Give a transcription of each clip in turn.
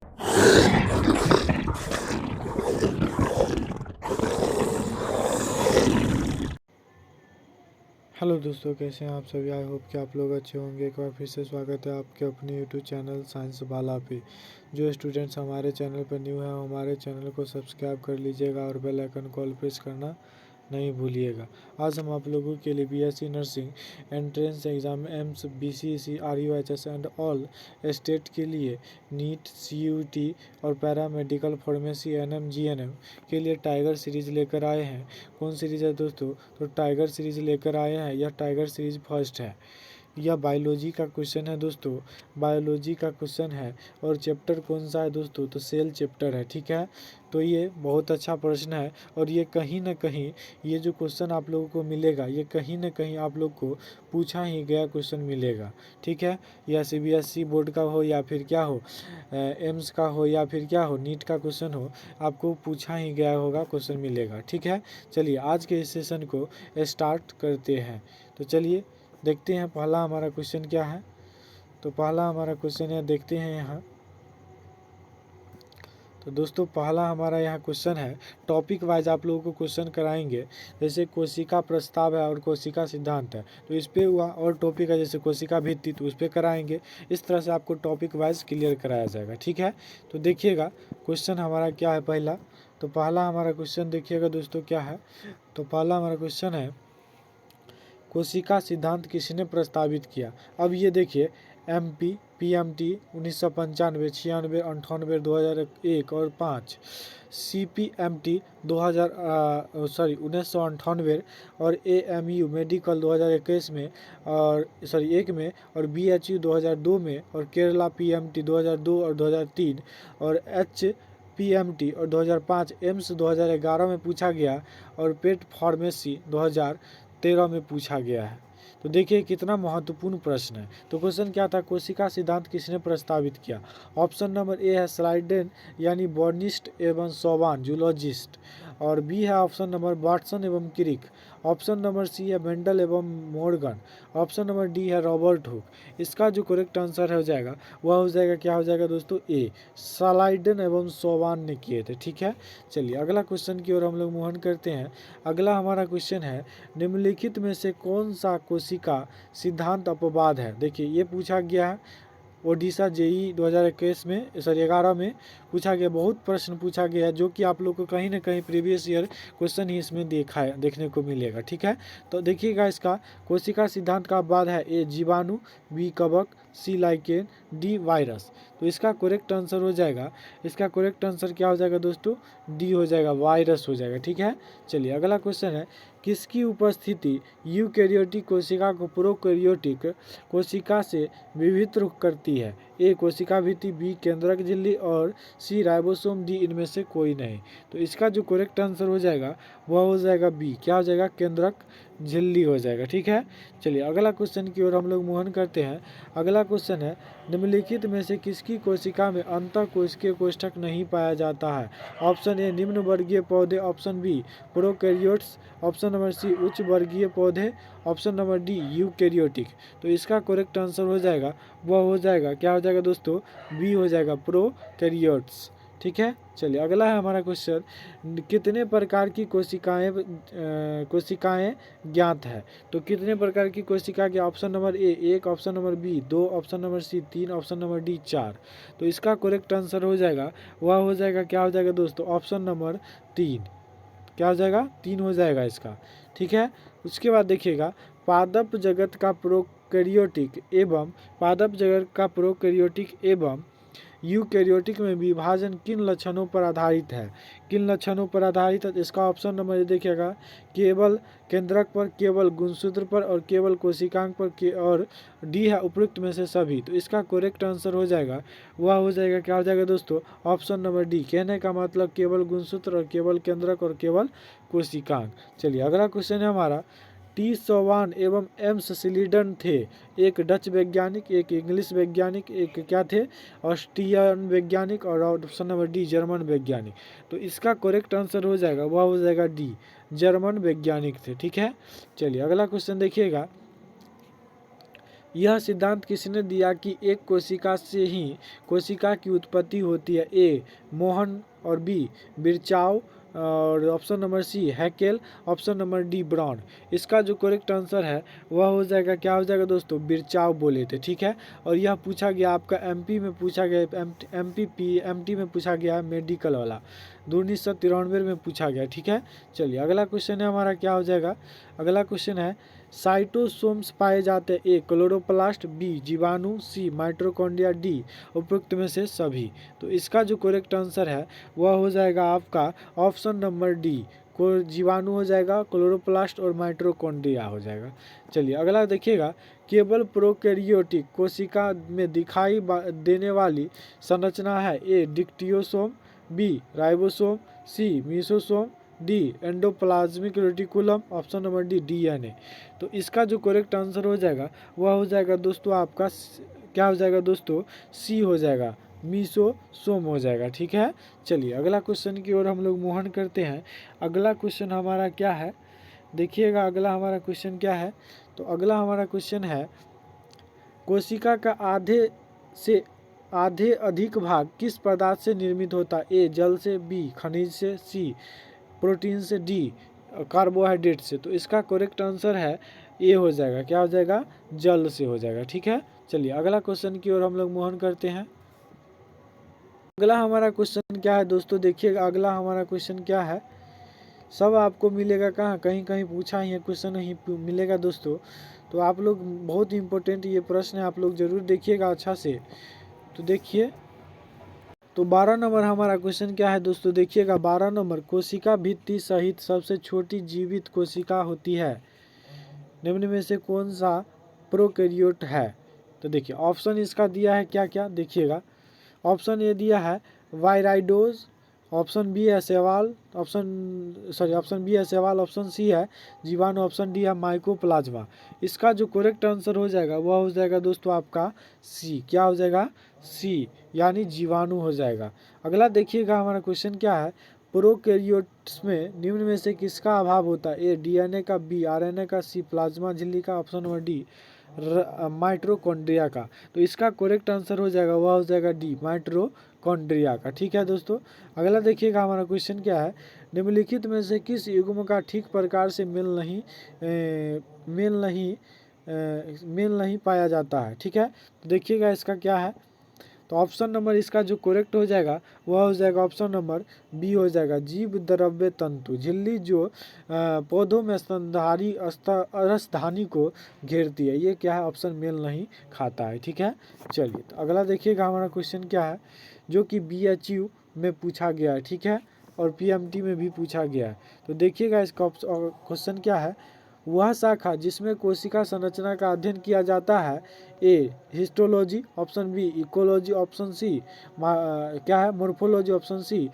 Hello दोस्तों, कैसे हैं आप सभी। आई होप कि आप लोग अच्छे होंगे। एक बार फिर से स्वागत है आपके अपने यूट्यूब चैनल साइंस बाला पे। जो स्टूडेंट्स हमारे चैनल पर न्यू हैं हमारे चैनल को सब्सक्राइब कर लीजिएगा और बेल आइकन को ऑल प्रेस करना नहीं भूलिएगा। आज हम आप लोगों के लिए BSc nursing entrance exam AIIMS BCC RUHS and all state के लिए नीट सीयूटी और पैरामेडिकल फार्मेसी एनएम जीएनएम के लिए टाइगर सीरीज लेकर आए हैं। कौन सीरीज है दोस्तों? तो टाइगर सीरीज लेकर आए हैं। यह टाइगर सीरीज फर्स्ट है। यह बायोलॉजी का क्वेश्चन है दोस्तों, बायोलॉजी का क्वेश्चन है। और चैप्टर कौन सा है दोस्तों? तो सेल चैप्टर है। ठीक है, तो ये बहुत अच्छा प्रश्न है। और ये कहीं ना कहीं ये जो क्वेश्चन आप लोगों को मिलेगा ये कहीं ना कहीं आप लोग को पूछा ही गया क्वेश्चन मिलेगा। ठीक है, या सीबीएसई बोर्ड का हो या फिर क्या हो, एम्स का हो या फिर क्या हो, नीट का क्वेश्चन हो, आपको पूछा ही गया होगा क्वेश्चन मिलेगा। ठीक है, चलिए आज के इस सेशन को स्टार्ट करते हैं। तो चलिए देखते हैं पहला हमारा क्वेश्चन क्या है। तो पहला हमारा क्वेश्चन है, देखते हैं यहाँ। तो दोस्तों पहला हमारा यहाँ क्वेश्चन है, टॉपिक वाइज आप लोगों को क्वेश्चन कराएंगे। जैसे कोशिका प्रस्ताव है और कोशिका सिद्धांत है तो इस पे हुआ, और टॉपिक है जैसे कोशिका भित्ति तो उस पर कराएंगे। इस तरह से आपको टॉपिक वाइज क्लियर कराया जाएगा। ठीक है, तो देखिएगा क्वेश्चन हमारा क्या है पहला। तो पहला हमारा क्वेश्चन देखिएगा दोस्तों क्या है। तो पहला हमारा क्वेश्चन है, कोशिका सिद्धांत किसने प्रस्तावित किया? अब ये देखिए, एमपी पीएमटी 1995, 96, 98, 2001 और 5, सीपीएमटी 1998 और एएमयू मेडिकल 2021 में और एक में, और बीएचयू 2002 में, और केरला पीएमटी 2002 और 2003 और एच पीएमटी और 2005, एम्स 2011 में पूछा गया और पेट फार्मेसी 2013 में पूछा गया है। तो देखिए कितना महत्वपूर्ण प्रश्न है। तो क्वेश्चन क्या था, कोशिका सिद्धांत किसने प्रस्तावित किया? ऑप्शन नंबर ए है स्लाइडेन यानी बॉर्निस्ट एवं सोवान जूलॉजिस्ट, और बी है ऑप्शन नंबर वाटसन एवं क्रिक, ऑप्शन नंबर सी है मेंडल एवं मॉर्गन, ऑप्शन नंबर डी है रॉबर्ट हुक। इसका जो करेक्ट आंसर हो जाएगा वह हो जाएगा, क्या हो जाएगा दोस्तों? ए, स्लाइडेन एवं सोवान ने किए थे। ठीक है, चलिए अगला क्वेश्चन की ओर हम लोग मूव करते हैं। अगला हमारा क्वेश्चन है, निम्नलिखित में से कौन सा कोशिका सिद्धांत अपवाद है? देखिए ये पूछा गया है ओडिशा जेई 2021 में 11 में पूछा गया। बहुत प्रश्न पूछा गया है जो कि आप लोग को कहीं ना कहीं प्रीवियस ईयर क्वेश्चन ही इसमें देखने को मिलेगा। ठीक है, तो देखिएगा इसका कोशिका सिद्धांत का अपवाद है, ए जीवाणु, बी कवक, सी लाइकेन, डी वायरस। तो इसका करेक्ट आंसर हो जाएगा, इसका करेक्ट आंसर क्या हो जाएगा दोस्तों? डी हो जाएगा, वायरस हो जाएगा। ठीक है, चलिए अगला क्वेश्चन है, किसकी उपस्थिति यूकैरियोटिक कोशिका को प्रोकैरियोटिक कोशिका से विभिन्न करती है? ए कोशिका भित्ति, बी केंद्रक झिल्ली और सी राइबोसोम, डी इनमें से कोई नहीं। तो इसका जो करेक्ट आंसर हो जाएगा वह हो जाएगा बी, क्या हो जाएगा? केंद्रक झिल्ली हो जाएगा। ठीक है, चलिए अगला क्वेश्चन की ओर हम लोग मूव करते हैं। अगला क्वेश्चन है, निम्नलिखित में से किसकी कोशिका में अंतःकोशिकीय कोष्ठक नहीं पाया जाता है? ऑप्शन ए निम्न वर्गीय पौधे, option B prokaryotes, option number C उच्च वर्गीय पौधे, ऑप्शन नंबर डी यूकैरियोटिक। तो इसका करेक्ट आंसर हो जाएगा, वह हो जाएगा, क्या हो जाएगा दोस्तों? बी हो जाएगा, प्रोकैरियोट्स। ठीक है, चलिए अगला है हमारा क्वेश्चन, कितने प्रकार की कोशिकाएं ज्ञात है? तो कितने प्रकार की कोशिका के? Option number A 1, option number B 2, option number C 3, option number D 4। तो इसका करेक्ट आंसर हो जाएगा, वह हो जाएगा, क्या हो जाएगा दोस्तों? ऑप्शन नंबर 3, क्या हो जाएगा? 3 हो जाएगा इसका। ठीक है, उसके बाद देखिएगा, पादप जगत का प्रोकैरियोटिक एवं यूकैरियोटिक में विभाजन किन लक्षणों पर आधारित है? किन लक्षणों पर आधारित है? इसका ऑप्शन नंबर देखिएगा, केवल केंद्रक पर, केवल गुणसूत्र पर, और केवल कोशिकांग पर, और डी है उपयुक्त में से सभी। तो इसका करेक्ट आंसर हो जाएगा, वह हो जाएगा, क्या हो जाएगा दोस्तों? ऑप्शन नंबर डी, कहने का मतलब केवल गुणसूत्र और केवल केंद्रक और केवल कोशिकांग। चलिए अगला क्वेश्चन है हमारा, टी सोवान एवं एम्स सिलीडन थे, एक डच वैज्ञानिक, एक इंग्लिश वैज्ञानिक, एक क्या थे? ऑस्ट्रियन वैज्ञानिक, और ऑप्शन नंबर डी जर्मन वैज्ञानिक। तो इसका करेक्ट आंसर हो जाएगा, वह हो जाएगा डी, जर्मन वैज्ञानिक थे। ठीक है, चलिए अगला क्वेश्चन देखिएगा, यह सिद्धांत किसने दिया कि एक कोशिका से ही कोशिका की उत्पत्ति होती है? ए मोहन और बी बिरचाओ और option number C Haeckel, option number D Brown. इसका जो करेक्ट आंसर है वह हो जाएगा, क्या हो जाएगा दोस्तों, बिरचाओ बोले थे, ठीक है। और यह पूछा गया आपका एमपी में पूछा गया, एमटी में पूछा गया है, मेडिकल वाला 1993 में पूछा गया, ठीक है। चलिए अगला क्वेश्चन है हमारा, क्या हो जाएगा, अगला क्वेश्चन है साइटोसोम्स पाए जाते हैं? ए क्लोरोप्लास्ट, बी जीवाणु, सी माइटोकॉन्ड्रिया, डी उपरोक्त में से सभी। तो इसका जो करेक्ट आंसर है वह हो जाएगा आपका ऑप्शन नंबर डी, को जीवाणु हो जाएगा, क्लोरोप्लास्ट और माइटोकॉन्ड्रिया हो जाएगा। चलिए अगला देखिएगा, केवल प्रोकैरियोटिक कोशिका में दिखाई देने वाली संरचना है? A dictyosome, B ribosome, C mesosome, D endoplasmic reticulum, option number D DNA. तो इसका जो करेक्ट आंसर हो जाएगा वह हो जाएगा दोस्तों आपका क्या हो जाएगा दोस्तों, सी हो जाएगा, मीसोसोम हो जाएगा, ठीक है। चलिए अगला क्वेश्चन की ओर हम लोग मोहन करते हैं। अगला क्वेश्चन हमारा क्या है, देखिएगा अगला हमारा क्वेश्चन क्या है। तो अगला हमारा क्वेश्चन है, कोशिका का आधे अधिक भाग किस पदार्थ से निर्मित होता है? ए जल से, बी खनिज से, सी प्रोटीन से, डी कार्बोहाइड्रेट से। तो इसका करेक्ट आंसर है ए हो जाएगा, क्या हो जाएगा, जल से हो जाएगा, ठीक है। चलिए अगला क्वेश्चन की ओर हम लोग मोहन करते हैं। अगला हमारा क्वेश्चन क्या है दोस्तों, देखिएगा अगला हमारा क्वेश्चन क्या है, सब आपको मिलेगा कहाँ, कहीं कहीं पूछा ही है क्वेश्चन ही मिलेगा दोस्तों। तो आप लोग बहुत इंपॉर्टेंट ये प्रश्न है, आप लोग जरूर देखिएगा अच्छा से। तो देखिए, तो 12 नंबर हमारा क्वेश्चन क्या है दोस्तों, देखिएगा 12 नंबर, कोशिका भित्ति सहित सबसे छोटी जीवित कोशिका होती है, निम्न में से कौन सा प्रोकैरियोट है? तो देखिए ऑप्शन इसका दिया है क्या क्या, देखिएगा ऑप्शन ए दिया है वायराइडोज, ऑप्शन बी है शैवाल, ऑप्शन बी है शैवाल, ऑप्शन सी है जीवाणु, ऑप्शन डी है माइकोप्लाज्मा। इसका जो करेक्ट आंसर हो जाएगा वह हो जाएगा दोस्तों आपका सी, क्या हो जाएगा, सी यानी जीवाणु हो जाएगा। अगला देखिएगा हमारा क्वेश्चन क्या है, प्रोकैरियोट्स में निम्न में से किसका अभाव होता है? ए डीएनए का, बी आरएनए का, सी प्लाज्मा झिल्ली का, ऑप्शन नंबर डी माइटोकॉन्ड्रिया का। तो इसका करेक्ट आंसर हो जाएगा वह हो जाएगा डी माइटोकॉन्ड्रिया का, ठीक है दोस्तों। अगला देखिएगा हमारा क्वेश्चन क्या है, निम्नलिखित में से किस युग्म का ठीक प्रकार से मेल नहीं पाया जाता है, ठीक है। तो देखिएगा इसका क्या है, तो ऑप्शन नंबर इसका जो करेक्ट हो जाएगा वह हो जाएगा ऑप्शन नंबर बी हो जाएगा, जीव द्रव्य तंतु झिल्ली जो पौधों में स्तनधारी रसधानी को घेरती है, ये क्या है, ऑप्शन मेल नहीं खाता है, ठीक है। चलिए तो अगला देखिएगा हमारा क्वेश्चन क्या है, जो कि BHU में पूछा गया है, ठीक है, और PMT में भी पूछा गया है। तो देखिएगा इसका क्वेश्चन क्या है, वह शाखा जिसमें कोशिका संरचना का अध्ययन किया जाता है? A histology, option B ecology, option C क्या है morphology, option C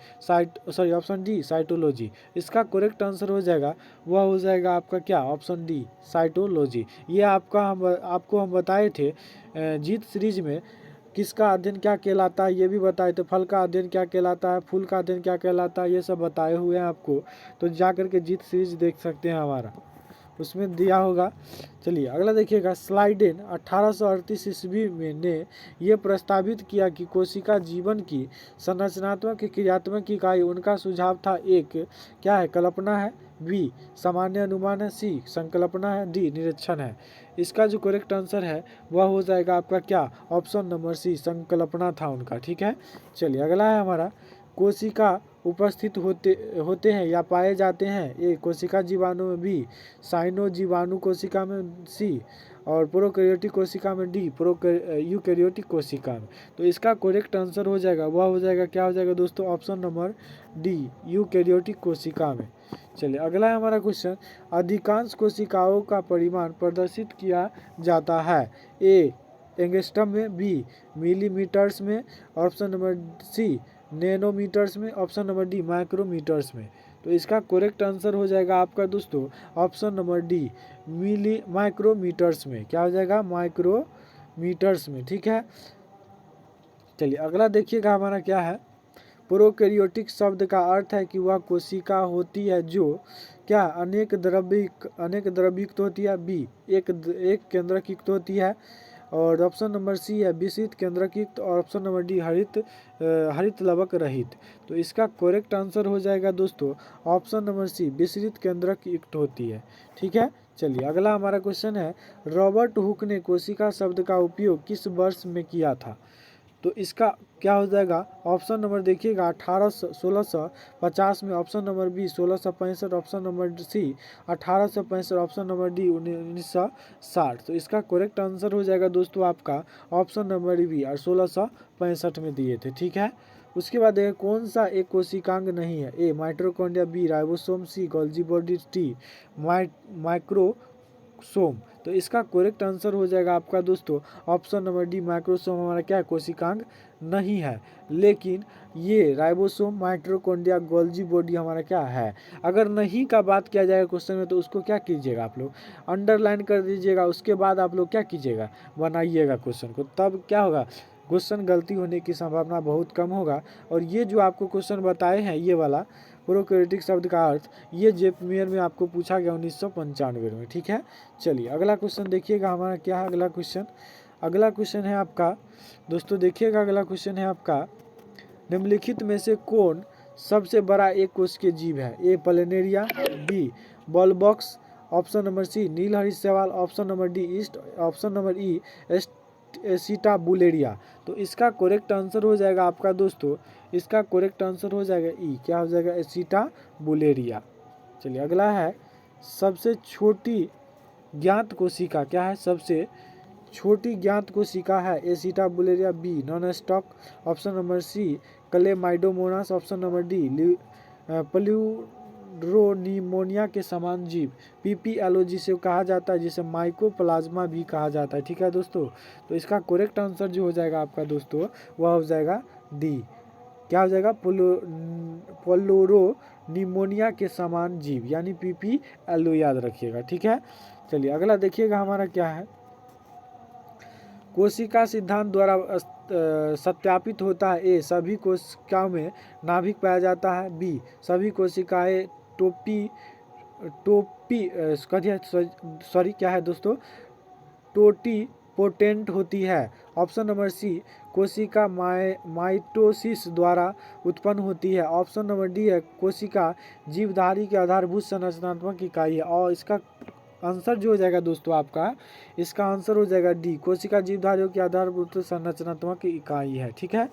option D cytology. इसका करेक्ट आंसर हो जाएगा वह हो जाएगा आपका क्या, ऑप्शन डी साइटोलॉजी। ये आपको हम बताए थे जीत सीरीज में, किसका अध्ययन क्या कहलाता है ये भी बताए थे, फल का अध्ययन क्या कहलाता है, फूल का अध्ययन क्या कहलाता है, ये सब बताए हुए हैं आपको। तो जा करके जीत सीरीज देख सकते हैं हमारा, उसमें दिया होगा। चलिए अगला देखिएगा, स्लाइडेन 1838 ईस्वी में ने यह प्रस्तावित किया कि कोशिका जीवन की संरचनात्मक क्रियात्मक इकाई, उनका सुझाव था, एक क्या है, कल्पना है, बी सामान्य अनुमान है, सी संकल्पना है, डी निरीक्षण है। इसका जो करेक्ट आंसर है वह हो जाएगा आपका क्या, ऑप्शन नंबर सी संकल्पना था उनका, ठीक है। चलिए अगला है हमारा, कोशिका उपस्थित होते हैं या पाए जाते हैं? ए कोशिका जीवाणु में, बी साइनो जीवाणु कोशिका में, सी और प्रोकैरियोटिक कोशिका में, डी यूकैरियोटिक कोशिका में। तो इसका करेक्ट आंसर हो जाएगा वह हो जाएगा, क्या हो जाएगा दोस्तों, ऑप्शन नंबर डी यूकैरियोटिक कोशिका में। चलिए अगला है हमारा क्वेश्चन, अधिकांश कोशिकाओं का परिमाण प्रदर्शित किया जाता है? ए एंगस्ट्रम में, बी मिलीमीटर्स में, ऑप्शन नंबर सी नैनोमीटर्स में, ऑप्शन नंबर डी माइक्रोमीटर्स में। तो इसका करेक्ट आंसर हो जाएगा आपका दोस्तों ऑप्शन नंबर डी माइक्रोमीटर्स में, क्या हो जाएगा, माइक्रोमीटर्स में, ठीक है। चलिए अगला देखिएगा हमारा क्या है, प्रोकैरियोटिक शब्द का अर्थ है कि वह कोशिका होती है जो क्या अनेक द्रव्ययुक्त होती है, बी एक केंद्रक युक्त होती है, और ऑप्शन नंबर सी है विशिष्ट केंद्रक युक्त और ऑप्शन नंबर डी हरित लवक रहित। तो इसका करेक्ट आंसर हो जाएगा दोस्तों ऑप्शन नंबर सी विशिष्ट केंद्रक युक्त होती है। ठीक है, चलिए अगला हमारा क्वेश्चन है रॉबर्ट हुक ने कोशिका शब्द का उपयोग किस वर्ष में किया था। तो इसका क्या हो जाएगा ऑप्शन नंबर देखिएगा 1650 में, option number B 1665, option number C 1865, option number D 1960। तो इसका करेक्ट आंसर हो जाएगा दोस्तों आपका ऑप्शन नंबर बी 1665 में दिए थे। ठीक है, उसके बाद देखिए कौन सा एक कोशिकांग नहीं है। ए माइटोकॉन्ड्रिया, बी राइबोसोम, सी गोल्जी बॉडी, टी माइक्रोसोम। तो इसका करेक्ट आंसर हो जाएगा आपका दोस्तों ऑप्शन नंबर डी माइक्रोसोम हमारा क्या कोशिकांग नहीं है, लेकिन ये राइबोसोम माइटोकॉन्ड्रिया गोल्जी बॉडी हमारा क्या है। अगर नहीं का बात किया जाएगा क्वेश्चन में तो उसको क्या कीजिएगा आप लोग अंडरलाइन कर दीजिएगा, उसके बाद आप लोग क्या कीजिएगा बनाइएगा क्वेश्चन को, तब क्या होगा क्वेश्चन गलती होने की संभावना बहुत कम होगा। और ये जो आपको क्वेश्चन बताए हैं ये वाला प्रोकैरियोटिक शब्द का अर्थ ये जेपमेयर में आपको पूछा गया 1995 में। ठीक है, चलिए अगला क्वेश्चन देखिएगा हमारा क्या है अगला क्वेश्चन है आपका दोस्तों देखिएगा अगला क्वेश्चन है आपका निम्नलिखित में से कौन सबसे बड़ा एक कोशिकीय जीव है। A planaria, B volvox, option number C नीलहरित शैवाल, option number D yeast, option number E acetabularia. तो इसका करेक्ट आंसर हो जाएगा आपका दोस्तों इसका करेक्ट आंसर हो जाएगा ई, क्या हो जाएगा एसिटाबुलेरिया। चलिए अगला है सबसे छोटी ज्ञात कोशिका क्या है, सबसे छोटी ज्ञात कोशिका है acetabularia, B non stock, option number C chlamydomonas, option number D pleuropneumonia के समान जीव, पीपीएलओ जिसे कहा जाता है, जिसे माइकोप्लाज्मा भी कहा जाता है। ठीक है दोस्तों, तो इसका करेक्ट आंसर जो हो जाएगा आपका दोस्तों वह हो जाएगा डी, क्या हो जाएगा प्लूरोनिमोनिया के समान जीव यानी पीपीएलओ याद रखिएगा। ठीक है, चलिए अगला देखिएगा हमारा क्या है कोशिका सिद्धांत द्वारा सत्यापित होता है। ए सभी कोशिकाओं में नाभिक पाया जाता है, बी सभी कोशिकाएं क्या है दोस्तों टोटीपोटेंट होती है, ऑप्शन नंबर सी कोशिका माइटोसिस द्वारा उत्पन्न होती है, ऑप्शन नंबर डी है कोशिका जीवधारी की आधारभूत संरचनात्मक इकाई है। और इसका आंसर जो हो जाएगा दोस्तों आपका इसका आंसर हो जाएगा डी कोशिका जीवधारियों की आधारभूत संरचनात्मक इकाई है। ठीक है,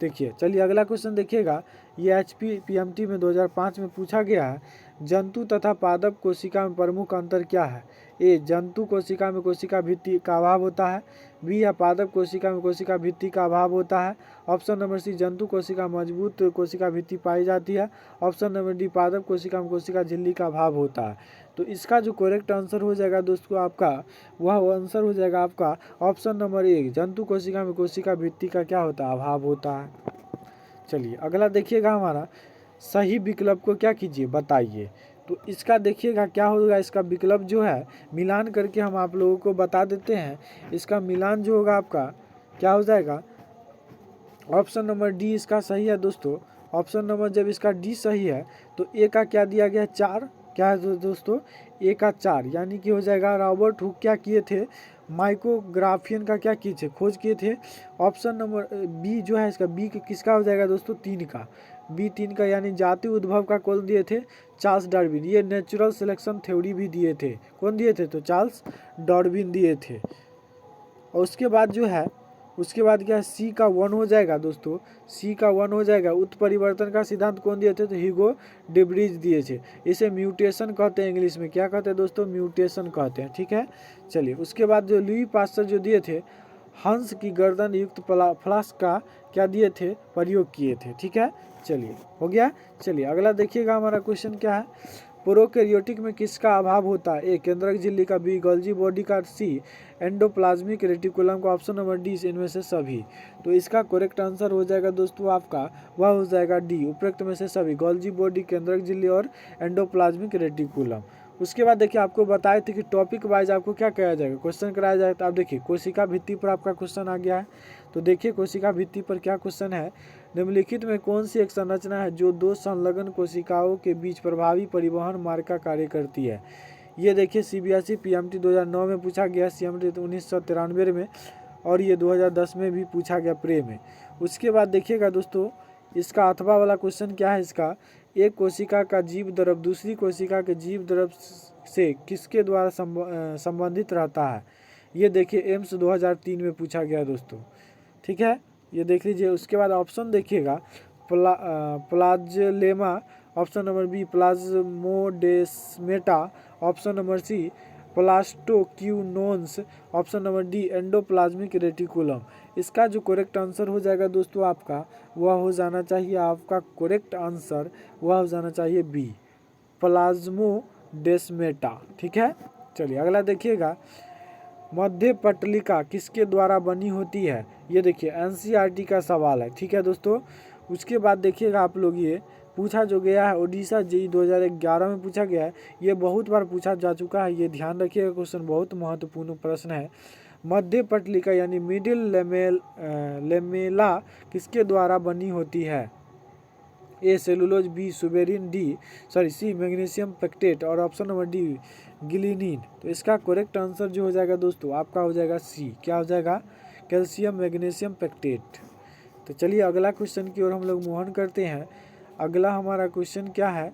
देखिए चलिए अगला क्वेश्चन देखिएगा ये HPPMT में 2005 में पूछा गया है जंतु तथा पादप कोशिका में प्रमुख अंतर क्या है। ए जंतु कोशिका में कोशिका भित्ति का अभाव होता है, बी या पादप कोशिका में कोशिका भित्ति का अभाव होता है, ऑप्शन नंबर सी जंतु कोशिका मजबूत कोशिका भित्ति पाई जाती है, ऑप्शन नंबर डी पादप कोशिका में कोशिका झिल्ली का अभाव होता है। तो इसका जो करेक्ट आंसर हो जाएगा दोस्तों आपका वह आंसर हो जाएगा आपका ऑप्शन नंबर ए जंतु कोशिका में कोशिका भित्ति का क्या होता है अभाव होता है। चलिए अगला देखिएगा हमारा सही विकल्प को क्या कीजिए बताइए। तो इसका देखिएगा क्या होगा इसका विकल्प जो है मिलान करके हम आप लोगों को बता देते हैं। इसका मिलान जो होगा आपका क्या हो जाएगा ऑप्शन नंबर डी इसका सही है दोस्तों। ऑप्शन नंबर जब इसका डी सही है तो ए का क्या दिया गया 4, क्या है दोस्तों ए का 4 यानी कि हो जाएगा रॉबर्ट हुक क्या किए थे माइक्रोग्राफियन का क्या किए थे खोज किए थे। ऑप्शन नंबर बी जो है इसका बी किसका हो जाएगा दोस्तों 3 का, बी 3 का यानी जाति उद्भव का कौन दिए थे चार्ल्स डार्विन। ये नेचुरल सिलेक्शन थ्योरी भी दिए थे, कौन दिए थे तो चार्ल्स डार्विन दिए थे। और उसके बाद जो है उसके बाद क्या सी का 1 हो जाएगा दोस्तों, सी का 1 हो जाएगा उत्परिवर्तन का सिद्धांत कौन दिए थे तो ह्यूगो डेब्रिज दिए थे। इसे म्यूटेशन कहते हैं, इंग्लिश में क्या कहते हैं दोस्तों म्यूटेशन कहते हैं। ठीक है, चलिए उसके बाद जो लुई पास्चर जो दिए थे हंस की गर्दन युक्त फ्लास्क का क्या दिए थे प्रयोग किए थे। ठीक है, चलिए हो गया। चलिए अगला देखिएगा हमारा क्वेश्चन क्या है प्रोकैरियोटिक में किसका अभाव होता है। ए केंद्रक झिल्ली का, बी गोल्जी बॉडी का, सी एंडोप्लाज्मिक रेटिकुलम का, ऑप्शन नंबर डी इनमें से सभी। तो इसका करेक्ट आंसर हो जाएगा दोस्तों आपका वह हो जाएगा डी उपरोक्त में से सभी गोल्जी बॉडी केंद्रक झिल्ली और एंडोप्लाज्मिक रेटिकुलम। उसके बाद देखिए आपको बताए थे कि टॉपिक वाइज आपको क्या कराया जाएगा क्वेश्चन कराया जाएगा। तो आप देखिए कोशिका भित्ति पर आपका क्वेश्चन आ गया है। तो देखिए कोशिका भित्ति पर क्या क्वेश्चन है निम्नलिखित में कौन सी एक संरचना है जो 2 संलग्न कोशिकाओं के बीच प्रभावी परिवहन मार्ग का कार्य करती है। ये देखिए CBSE PMT 2009 में पूछा गया, CMT 1993 में, और ये 2010 में भी पूछा गया प्रे में। उसके बाद देखिएगा दोस्तों, इसका अथवा वाला क्वेश्चन क्या है इसका, एक कोशिका का जीव द्रव दूसरी कोशिका के जीव द्रव से किसके द्वारा संबंधित रहता है। ये देखिए एम्स 2003 में पूछा गया दोस्तों, ठीक है, ये देख लीजिए। उसके बाद ऑप्शन देखिएगा, plasmalemma, option number B plasmodesmata, option number C plastoquinones, option number D endoplasmic reticulum. इसका जो करेक्ट आंसर हो जाएगा दोस्तों आपका, वह हो जाना चाहिए, आपका करेक्ट आंसर वह हो जाना चाहिए बी प्लाज्मोडेस्मेटा, ठीक है। चलिए अगला देखिएगा, मध्य पटलिका किसके द्वारा बनी होती है। ये देखिए NCERT का सवाल है, ठीक है दोस्तों। उसके बाद देखिएगा आप लोग, ये पूछा जो गया है ओडिशा JEE 2011 में पूछा गया है, ये बहुत बार पूछा जा चुका है, ये ध्यान रखिएगा, क्वेश्चन बहुत महत्वपूर्ण प्रश्न है। मध्य पटलिका यानी मिडिल लेमेला किसके द्वारा बनी होती है। A cellulose, B suberin, C magnesium pectate, और ऑप्शन नंबर डी गिलिनिन। तो इसका करेक्ट आंसर जो हो जाएगा दोस्तों आपका हो जाएगा सी, क्या हो जाएगा, कैल्शियम मैग्नीशियम पेक्टेट। तो चलिए अगला क्वेश्चन की ओर हम लोग मूव ऑन करते हैं। अगला हमारा क्वेश्चन क्या है,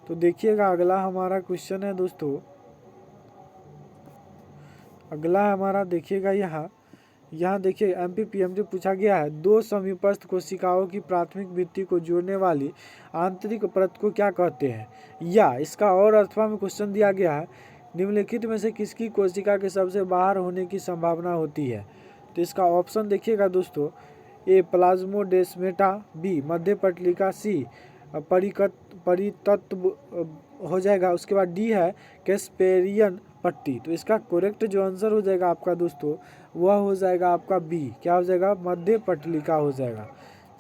तो देखिएगा अगला हमारा क्वेश्चन है दोस्तों, अगला हमारा देखिएगा यहाँ देखिए MP PMT पूछा गया है, दो समीपस्थ कोशिकाओं की प्राथमिक भित्ति को जोड़ने वाली आंतरिक परत को क्या कहते हैं। या इसका और अथवा में क्वेश्चन दिया गया है, निम्नलिखित में से किसकी कोशिका के सबसे बाहर होने की संभावना होती है। तो इसका ऑप्शन देखिएगा दोस्तों, ए प्लाज्मोडेस्मेटा, बी मध्य पटलिका, सी परितत्व हो जाएगा। उसके बाद डी है कैस्पेरियन पट्टी। तो इसका करेक्ट जो आंसर हो जाएगा आपका दोस्तों, वह हो जाएगा आपका बी, क्या हो जाएगा, मध्य पटलिका हो जाएगा।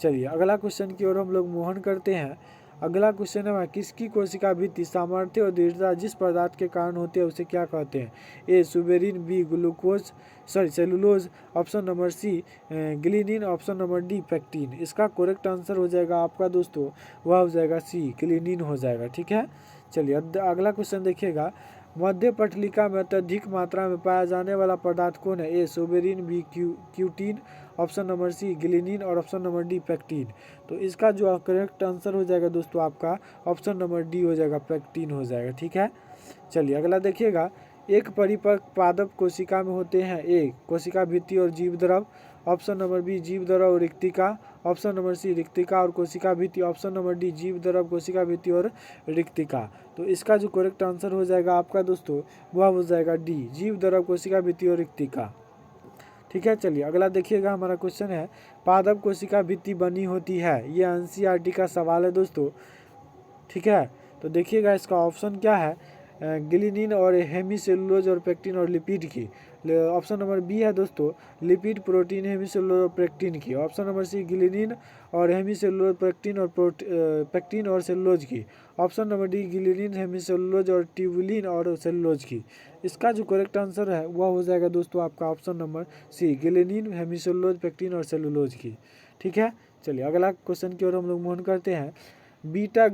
चलिए अगला क्वेश्चन की ओर हम लोग मोहन करते हैं। अगला क्वेश्चन है, किसकी कोशिका भित्ति सामर्थ्य और दृढ़ता जिस पदार्थ के कारण होती है उसे क्या कहते हैं। A suberin, B cellulose, option number C ग्लिनिन, ऑप्शन नंबर डी पेक्टिन। इसका करेक्ट आंसर हो जाएगा आपका दोस्तों, वह हो जाएगा सी ग्लिनिन हो जाएगा, ठीक है। चलिए अगला क्वेश्चन देखिएगा, मध्य पटलिका में अत्यधिक मात्रा में पाया जाने वाला पदार्थ कौन है। A suberin, B cutin, option number C ग्लिनिन, और ऑप्शन नंबर डी पेक्टिन। तो इसका जो करेक्ट आंसर हो जाएगा दोस्तों आपका ऑप्शन नंबर डी हो जाएगा, पेक्टिन हो जाएगा, ठीक है। चलिए अगला देखिएगा, एक परिपक्व पादप कोशिका में होते हैं ए कोशिका भित्ति और जीव द्रव, ऑप्शन नंबर बी जीव द्रव और रिक्तिका, ऑप्शन नंबर सी रिक्तिका और कोशिका भित्ति, ऑप्शन नंबर डी जीव द्रव कोशिका भित्ति और रिक्तिका। तो इसका जो करेक्ट आंसर हो जाएगा आपका दोस्तों, वह हो जाएगा डी जीव द्रव कोशिका भित्ति और रिक्तिका, ठीक है। चलिए अगला देखिएगा, हमारा क्वेश्चन है, पादप कोशिका भित्ति बनी होती है। ये NCERT का सवाल है दोस्तों, ठीक है। तो देखिएगा इसका ऑप्शन क्या है, ग्लिनिन और हेमीसेलुलोज और पेक्टिन और लिपिड की। ऑप्शन नंबर बी है दोस्तों लिपिड, प्रोटीन, हेमीसेलुलोज और पेक्टिन की। ऑप्शन नंबर सी ग्लिनिन और हेमीसेलुलोज, पेक्टिन और पेक्टिन और सेलुलोज की। ऑप्शन नंबर डी ग्लिनिन, हेमीसेलुलोज और ट्यूबुलिन और सेलुलोज की। इसका जो करेक्ट आंसर है वह हो जाएगा दोस्तों आपका ऑप्शन नंबर सी ग्लिनिन, हेमीसेलुलोज, पेक्टिन और सेलुलोज की, ठीक है। चलिए अगला क्वेश्चन की ओर हम लोग मूव करते हैं। बीटा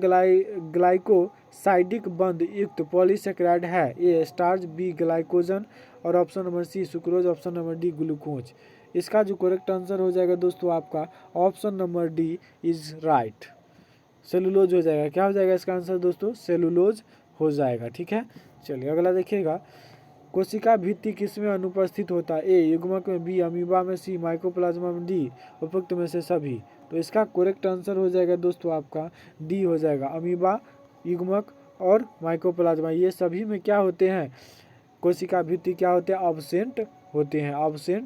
ग्लाइकोसाइडिक बंध युक्त पॉलीसेकेराइड है। ए स्टार्च, बी ग्लाइकोजन, और option number C sucrose, option number D glucose. इसका जो करेक्ट आंसर हो जाएगा दोस्तों आपका option number D is right, cellulose हो जाएगा। क्या हो जाएगा इसका आंसर दोस्तों, सेलुलोज हो जाएगा, ठीक है। चलिए अगला देखिएगा, कोशिका भित्ति किसमें अनुपस्थित होता है। ए युग्मक में, बी अमीबा में, सी माइकोप्लाज्मा में, डी उपयुक्त में से सभी। तो इसका करेक्ट आंसर हो जाएगा दोस्तों आपका डी हो जाएगा, अमीबा, युग्मक और माइकोप्लाज्मा, ये सभी में क्या होते हैं, कोशिका भित्ति क्या होते हैं, अब्सेंट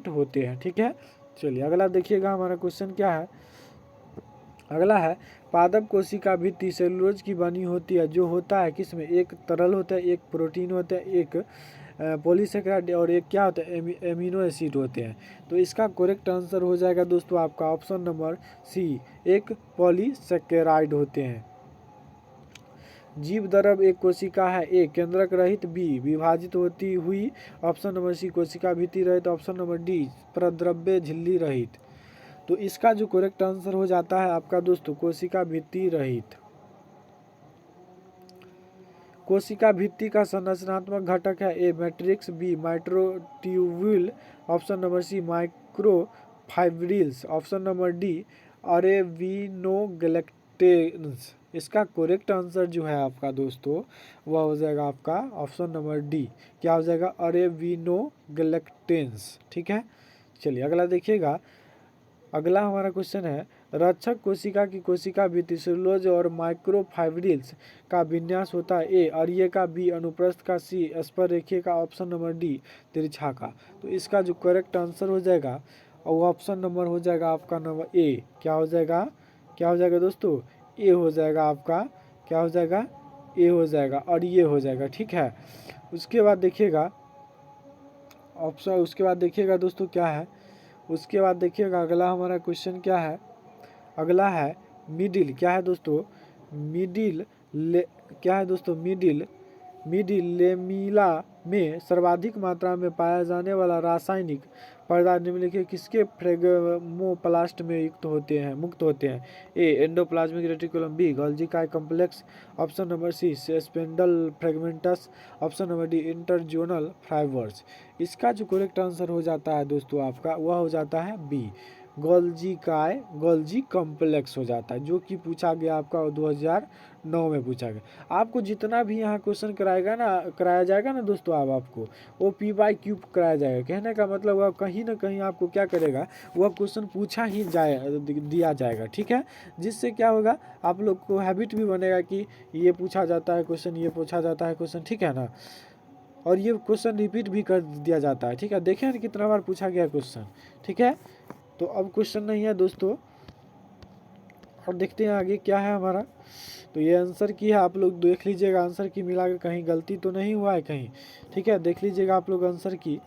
होते हैं, ठीक है। चलिए अगला देखिएगा, हमारा क्वेश्चन क्या है, अगला है, पादप कोशिका भित्ति सेलुलोज की बनी होती है, जो होता है किसमें, एक तरल होता है, एक प्रोटीन होता है, एक पॉलीसेकेराइड और एक क्या होता है, एमिनो एसिड होते हैं। तो इसका करेक्ट आंसर हो जाएगा दोस्तों आपका ऑप्शन नंबर सी, एक पॉलीसेकेराइड होते हैं। जीव द्रव एक कोशिका है। ए केंद्रक रहित, बी विभाजित होती हुई, ऑप्शन नंबर सी कोशिका भित्ति रहित, ऑप्शन नंबर डी प्रद्रव्य झिल्ली रहित। तो इसका जो करेक्ट आंसर हो जाता है आपका दोस्तों कोशिका भित्ति रहित। कोशिका भित्ति का संरचनात्मक घटक है? A matrix, B microtubule, option number C microfibrils, option number D arabinogalactans. इसका करेक्ट आंसर जो है आपका दोस्तों वह हो जाएगा आपका ऑप्शन नंबर डी। क्या हो जाएगा? अरेविनोगैलेक्टेंस। ठीक है, चलिए अगला देखिएगा। अगला हमारा क्वेश्चन है, रक्षक कोशिका की कोशिका भित्ति सेलुलोज और माइक्रोफाइब्रिल्स का विन्यास होता है? ए अरिये का, बी अनुप्रस्थ का, सी स्पर रेखीय का, ऑप्शन नंबर डी तिरछा का। तो इसका जो करेक्ट आंसर हो जाएगा और ऑप्शन नंबर हो जाएगा आपका नंबर ए। क्या हो जाएगा? क्या हो जाएगा दोस्तों? ए हो जाएगा आपका। क्या हो जाएगा? ए हो जाएगा और ये हो जाएगा। ठीक है, उसके बाद देखिएगा ऑप्शन, उसके बाद देखिएगा दोस्तों क्या है, उसके बाद देखिएगा अगला हमारा क्वेश्चन क्या है। अगला है मिडिल। क्या है दोस्तों? मिडिल क्या है दोस्तों? मिडिल लेमिला में सर्वाधिक मात्रा में पाया जाने वाला रासायनिक पदार्थ निम्नलिखित किसके फ्रेगमोप्लास्ट में मुक्त होते हैं? A endoplasmic reticulum, B Golgi का complex, option number C spindle fragments, option number D interzonal fibres. इसका जो करेक्ट आंसर हो जाता है दोस्तों आपका वह हो जाता है बी गोल्जी कॉम्प्लेक्स हो जाता है, जो कि पूछा गया आपका 2009 में पूछा गया। आपको जितना भी यहाँ क्वेश्चन कराया जाएगा ना दोस्तों, आपको वो P/Q कराया जाएगा। कहने का मतलब वह कहीं ना कहीं आपको क्या करेगा, वह क्वेश्चन पूछा ही दिया जाएगा। ठीक है, जिससे क्या होगा, आप लोग को हैबिट भी बनेगा कि ये पूछा जाता है क्वेश्चन, ये पूछा जाता है क्वेश्चन। ठीक है ना, और ये क्वेश्चन रिपीट भी कर दिया जाता है। ठीक है, देखें ना कितना बार पूछा गया क्वेश्चन। ठीक है, तो अब क्वेश्चन नहीं है दोस्तों, और देखते हैं आगे क्या है हमारा। तो ये आंसर की है, आप लोग देख लीजिएगा आंसर की मिलाकर, कहीं गलती तो नहीं हुआ है कहीं। ठीक है, देख लीजिएगा आप लोग आंसर की।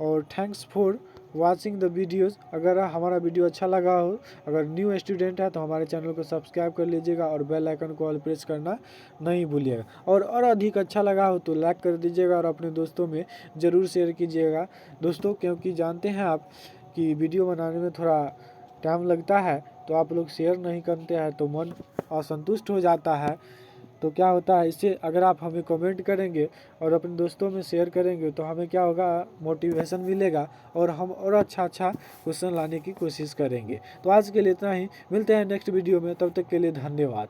और thanks for watching the videos. अगर हमारा वीडियो अच्छा लगा हो, अगर न्यू स्टूडेंट है तो हमारे चैनल को सब्सक्राइब कर लीजिएगा और बेल आइकन को ऑल प्रेस करना नहीं भूलिएगा। और अधिक अच्छा लगा हो तो लाइक कर दीजिएगा और अपने दोस्तों में ज़रूर शेयर कीजिएगा दोस्तों, क्योंकि जानते हैं आप कि वीडियो बनाने में थोड़ा टाइम लगता है, तो आप लोग शेयर नहीं करते हैं तो मन असंतुष्ट हो जाता है। तो क्या होता है, इससे अगर आप हमें कमेंट करेंगे और अपने दोस्तों में शेयर करेंगे तो हमें क्या होगा, मोटिवेशन मिलेगा और हम और अच्छा क्वेश्चन लाने की कोशिश करेंगे। तो आज के लिए इतना ही, मिलते हैं नेक्स्ट वीडियो में, तब तक के लिए धन्यवाद।